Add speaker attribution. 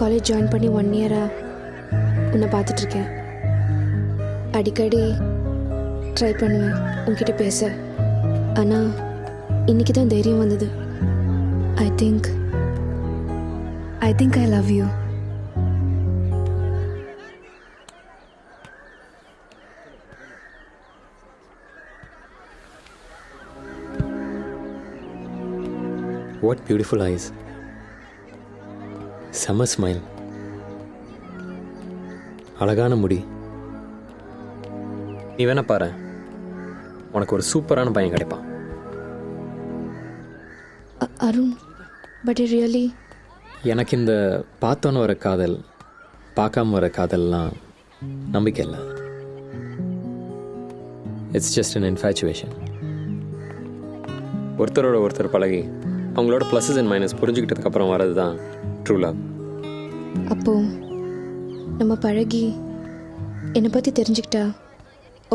Speaker 1: College join பண்ணி 1 இயராக உன்னை பார்த்துட்ருக்கேன். அடிக்கடி ட்ரை பண்ணுவேன் உன்கிட்ட பேச. ஆனால் இன்னைக்கு தான் தைரியம் வந்தது. I think I love you.
Speaker 2: What beautiful eyes. Summer smile. அழகான முடி. நீ வேணா பாரு, உனக்கு ஒரு சூப்பரான பையன் கிடைப்பான்.
Speaker 1: அருண், பட் ரியலி
Speaker 2: எனக்கு இந்த பார்த்தோன்னு வர காதல், பார்க்காம வர காதல்லாம் நம்பிக்கை இல்லை. It's just an infatuation. ஒருத்தரோட ஒருத்தர் பழகி அவங்களோட ப்ளஸஸ் அண்ட் மைனஸ் புரிஞ்சுக்கிட்டதுக்கப்புறம் வர்றது தான் ட்ரூ லவ்.
Speaker 1: அப்போ நம்ம பழகி என்னை பற்றி தெரிஞ்சுக்கிட்டா